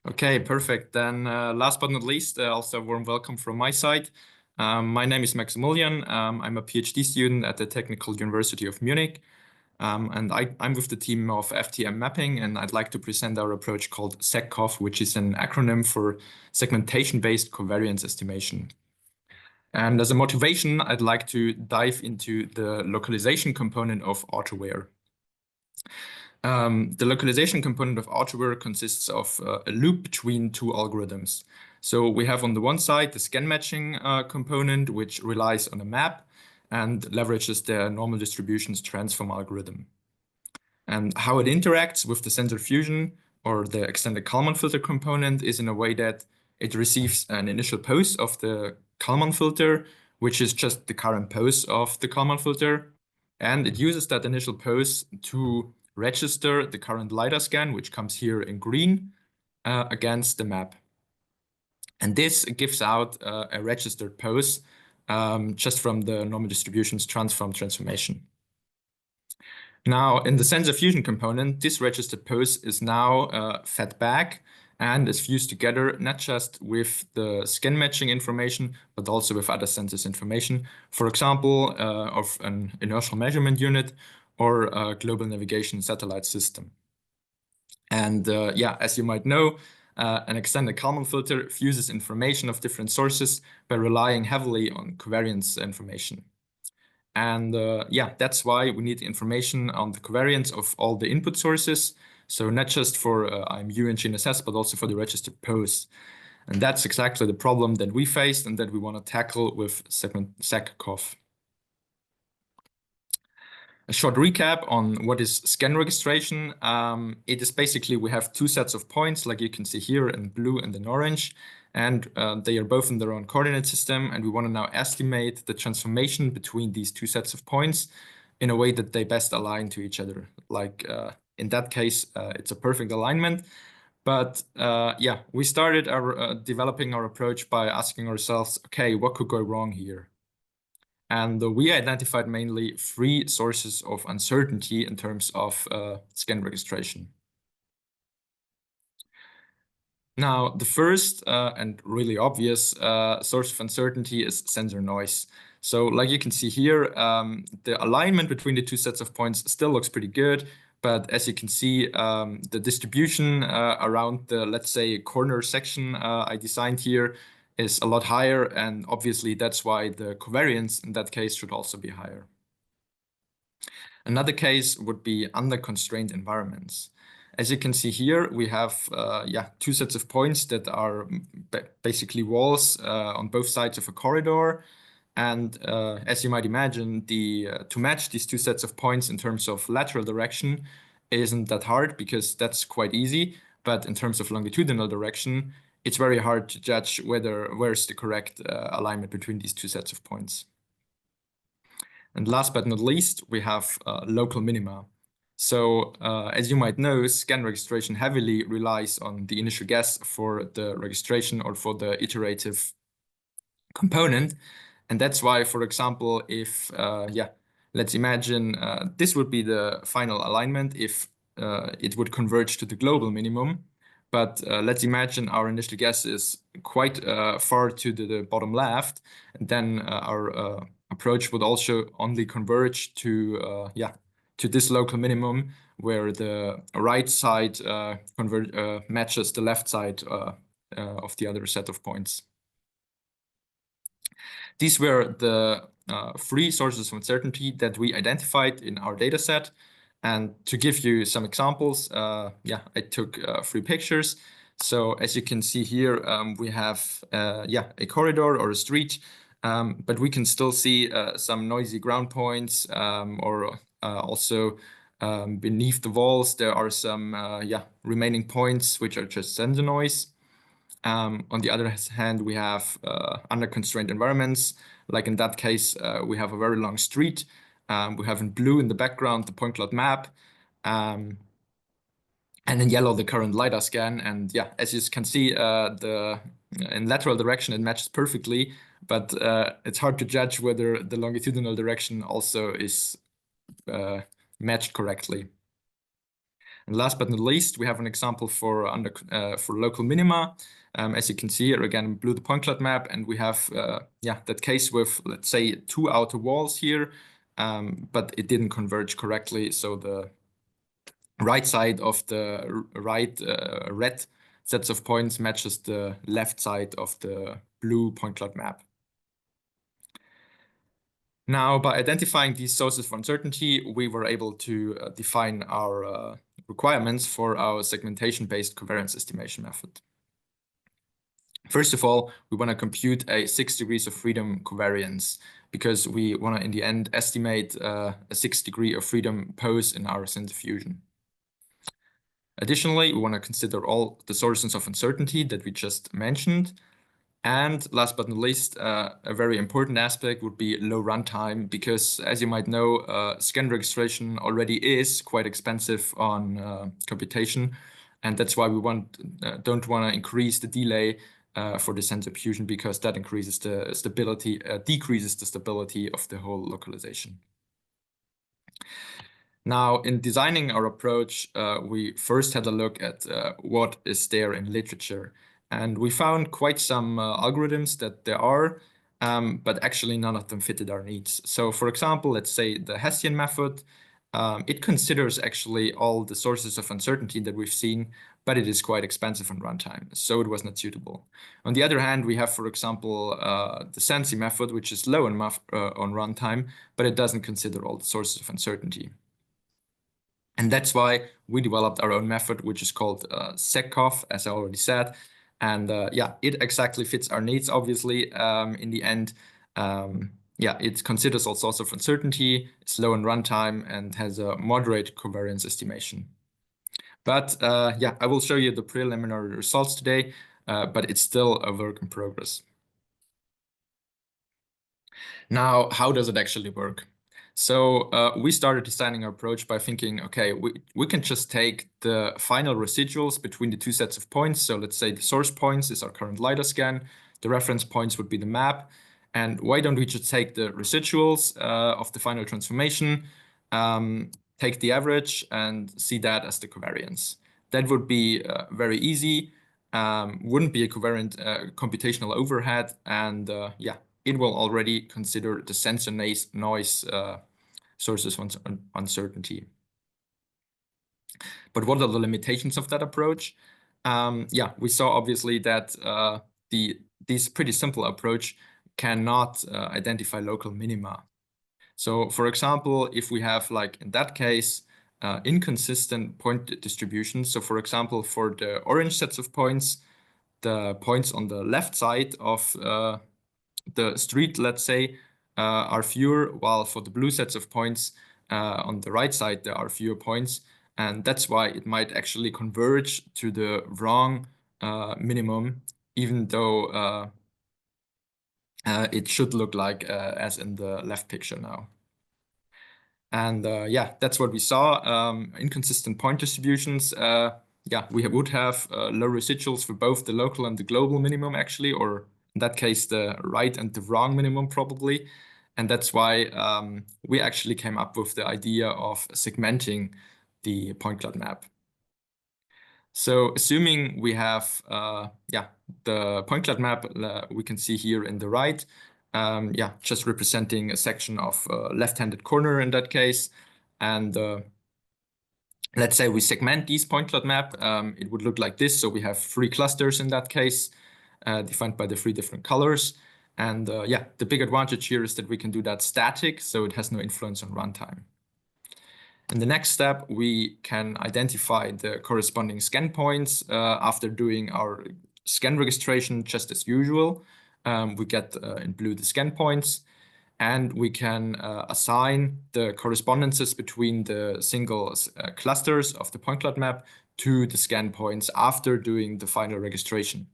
Okay, perfect. Then last but not least, also a warm welcome from my side. My name is Maximilian. I'm a PhD student at the Technical University of Munich. And I'm with the team of FTM Mapping, and I'd like to present our approach called 𝐁𝐶𝐞, which is an acronym for segmentation-based covariance estimation. And as a motivation, I'd like to dive into the localization component of Autoware. The localization component of Autoware consists of a loop between two algorithms. So we have on the one side the scan matching component, which relies on a map and leverages the normal distributions transform algorithm. And how it interacts with the sensor fusion or the extended Kalman filter component is in a way that it receives an initial pose of the Kalman filter, which is just the current pose of the Kalman filter. And it uses that initial pose to register the current LiDAR scan, which comes here in green, against the map. And this gives out a registered pose just from the normal distributions transformation. Now, in the sensor fusion component, this registered pose is now fed back and is fused together, not just with the scan matching information, but also with other sensors information, for example, of an inertial measurement unit or a global navigation satellite system. And yeah, as you might know, an extended Kalman filter fuses information of different sources by relying heavily on covariance information. And yeah, that's why we need information on the covariance of all the input sources. So not just for IMU and GNSS, but also for the registered pose. And that's exactly the problem that we faced and that we want to tackle with 𝐁𝐶𝐞. A short recap on what is scan registration. It is basically we have two sets of points, like you can see here in blue and in orange, and they are both in their own coordinate system. And we want to now estimate the transformation between these two sets of points in a way that they best align to each other. Like in that case, it's a perfect alignment. But yeah, we started our developing our approach by asking ourselves, okay, what could go wrong here? And we identified mainly three sources of uncertainty in terms of scan registration. Now, the first and really obvious source of uncertainty is sensor noise. So like you can see here, the alignment between the two sets of points still looks pretty good. But as you can see, the distribution around the, let's say, corner section I designed here is a lot higher, and obviously that's why the covariance in that case should also be higher. Another case would be under constrained environments. As you can see here, we have two sets of points that are basically walls on both sides of a corridor. And as you might imagine, to match these two sets of points in terms of lateral direction isn't that hard, because that's quite easy. But in terms of longitudinal direction, it's very hard to judge where's the correct alignment between these two sets of points. And last but not least, we have local minima. So as you might know, scan registration heavily relies on the initial guess for the registration or for the iterative component. And that's why, for example, if, let's imagine this would be the final alignment if it would converge to the global minimum. But let's imagine our initial guess is quite far to the bottom left, and then our approach would also only converge to this local minimum, where the right side matches the left side of the other set of points. These were the three sources of uncertainty that we identified in our data set. And to give you some examples, I took three pictures. So as you can see here, we have a corridor or a street, but we can still see some noisy ground points, or also beneath the walls, there are some remaining points which are just sensor noise. On the other hand, we have under constrained environments. Like in that case, we have a very long street. We have in blue in the background the point cloud map, and in yellow the current LiDAR scan. And yeah, as you can see, in lateral direction it matches perfectly, but it's hard to judge whether the longitudinal direction also is matched correctly. And last but not least, we have an example for local minima. As you can see here, again, we blew the point cloud map, and we have that case with, let's say, 2 outer walls here, but it didn't converge correctly. So the right side of the red sets of points matches the left side of the blue point cloud map. Now, by identifying these sources of uncertainty, we were able to define our requirements for our segmentation-based covariance estimation method. First of all, we want to compute a 6 degrees of freedom covariance because we want to, in the end, estimate a 6 degree of freedom pose in our centrifusion. Additionally, we want to consider all the sources of uncertainty that we just mentioned. And last but not least, a very important aspect would be low runtime, because as you might know, scan registration already is quite expensive on computation. And that's why we don't want to increase the delay for the centrifusion, because that increases the stability, decreases the stability of the whole localization. Now, in designing our approach, we first had a look at what is there in literature. And we found quite some algorithms that there are, but actually none of them fitted our needs. So for example, let's say the Hessian method, it considers actually all the sources of uncertainty that we've seen, but it is quite expensive on runtime, so it was not suitable. On the other hand, we have, for example, the Sensi method, which is low on runtime, but it doesn't consider all the sources of uncertainty. And that's why we developed our own method, which is called 𝐁𝐶𝐶, as I already said. And it exactly fits our needs, obviously, in the end. It considers all sorts of uncertainty, it's low in runtime, and has a moderate covariance estimation. But I will show you the preliminary results today, but it's still a work in progress. Now, how does it actually work? So we started designing our approach by thinking, okay, we can just take the final residuals between the 2 sets of points. So let's say the source points is our current LiDAR scan. The reference points would be the map. And why don't we just take the residuals of the final transformation, take the average, and see that as the covariance? That would be very easy, wouldn't be a covariant computational overhead, and it will already consider the sensor noise sources of uncertainty. But what are the limitations of that approach? We saw obviously that this pretty simple approach cannot identify local minima. So for example, if we have, like in that case, inconsistent point distributions. So for example, for the orange sets of points, the points on the left side of the street, let's say, are fewer, while for the blue sets of points on the right side, there are fewer points. And that's why it might actually converge to the wrong minimum, even though it should look like as in the left picture now. And that's what we saw. Inconsistent point distributions. We would have low residuals for both the local and the global minimum, actually, or in that case, the right and the wrong minimum, probably. And that's why we actually came up with the idea of segmenting the point cloud map. So assuming we have the point cloud map we can see here in the right, just representing a section of left-handed corner in that case. And let's say we segment these point cloud map, it would look like this. So we have 3 clusters in that case, defined by the 3 different colors. And the big advantage here is that we can do that static, so it has no influence on runtime. In the next step, we can identify the corresponding scan points after doing our scan registration just as usual. We get in blue the scan points, and we can assign the correspondences between the single clusters of the point cloud map to the scan points after doing the final registration.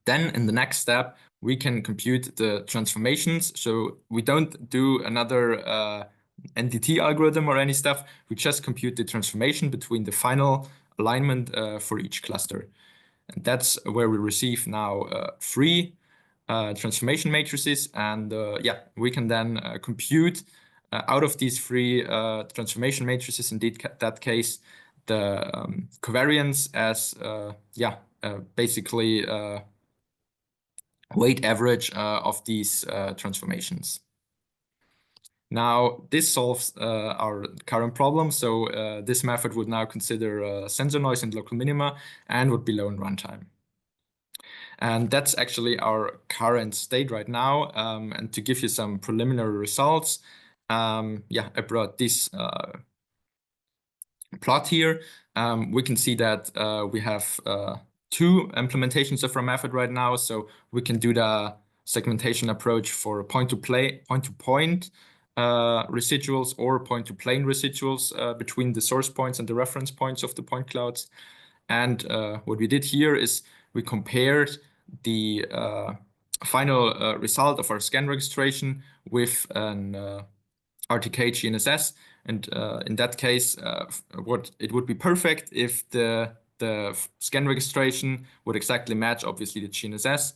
Then in the next step, we can compute the transformations. So we don't do another NDT algorithm or any stuff. We just compute the transformation between the final alignment for each cluster. And that's where we receive now 3 transformation matrices. And we can then compute out of these three transformation matrices, in that case, the covariance as basically weight average of these transformations. Now, this solves our current problem. So this method would now consider sensor noise and local minima and would be low in runtime. And that's actually our current state right now. And to give you some preliminary results, I brought this plot here. We can see that we have two implementations of our method right now. So we can do the segmentation approach for point-to-point residuals or point-to-plane residuals between the source points and the reference points of the point clouds. And what we did here is we compared the final result of our scan registration with an 𝐏𝐞𝐫𝐥𝐢𝐳. And in that case, it would be perfect if the scan registration would exactly match, obviously, the 𝐁/S,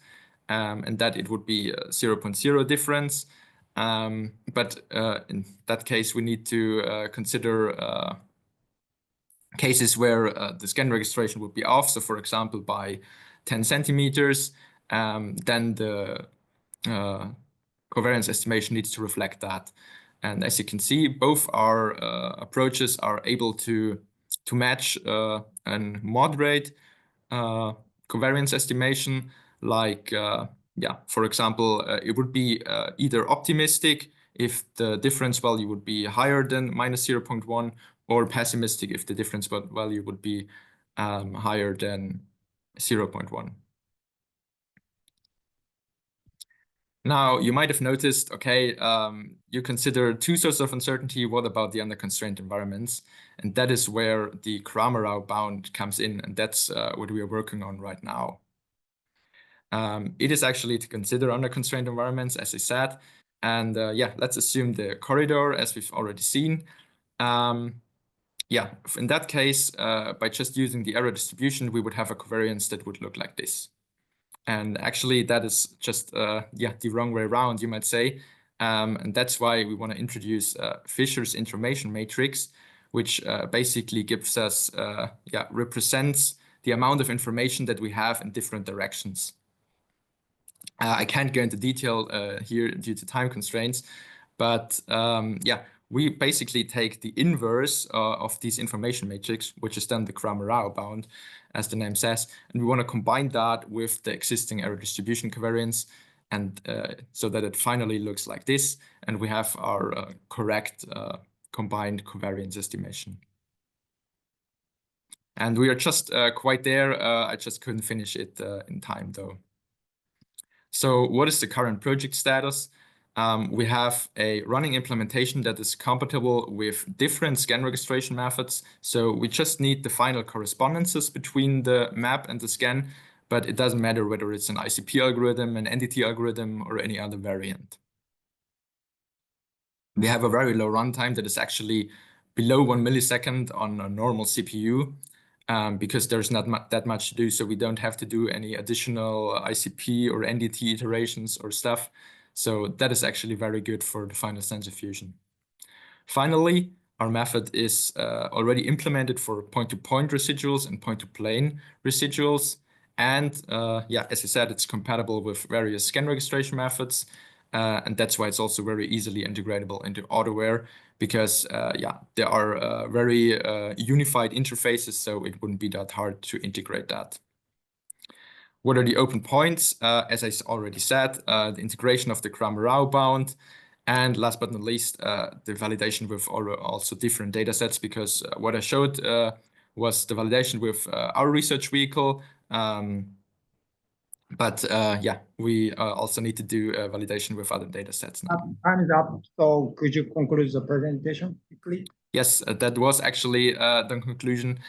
and that it would be a 0.0 difference. But in that case, we need to consider cases where the scan registration would be off. So, for example, by 10 centimeters, then the covariance estimation needs to reflect that. And as you can see, both our approaches are able to match a moderate covariance estimation. Like, for example, it would be either optimistic if the difference value would be higher than -0.1, or pessimistic if the difference value would be higher than 0.1. Now, you might have noticed, okay, you consider two sources of uncertainty. What about the under-constrained environments? And that is where the Kramer-Rao bound comes in, and that's what we are working on right now. It is actually to consider under-constrained environments, as I said. And let's assume the corridor, as we've already seen. In that case, by just using the error distribution, we would have a covariance that would look like this. And actually, that is just the wrong way around, you might say. And that's why we want to introduce Fisher's information matrix, which basically gives us, represents the amount of information that we have in different directions. I can't go into detail here due to time constraints, but we basically take the inverse of these information matrix, which is then the Kramer-Rao bound, as the name says, and we want to combine that with the existing error distribution covariance, and so that it finally looks like this, and we have our correct combined covariance estimation. And we are just quite there. I just couldn't finish it in time, though. So what is the current project status? We have a running implementation that is compatible with different scan registration methods. So we just need the final correspondences between the map and the scan, but it doesn't matter whether it's an ICP algorithm, an NDT algorithm, or any other variant. We have a very low runtime that is actually below 1 millisecond on a normal CPU. Because there's not that much to do, so we don't have to do any additional ICP or NDT iterations or stuff. So that is actually very good for the final sensor fusion. Finally, our method is already implemented for point-to-point residuals and point-to-plane residuals. And as I said, it's compatible with various scan registration methods. And that's why it's also very easily integratable into Autoware, because there are very unified interfaces, so it wouldn't be that hard to integrate that. What are the open points? As I already said, the integration of the Kramer-Rao bound, and last but not least, the validation with also different data sets, because what I showed was the validation with our research vehicle. But we also need to do validation with other data sets now. Time is up. So could you conclude the presentation quickly? Yes, that was actually the conclusion.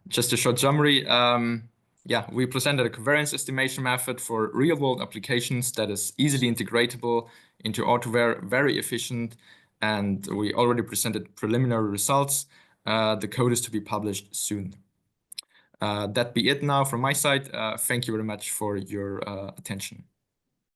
Just a short summary. We presented a covariance estimation method for real-world applications that is easily integratable into Autoware, very efficient, and we already presented preliminary results. The code is to be published soon. That be it now from my side. Thank you very much for your attention.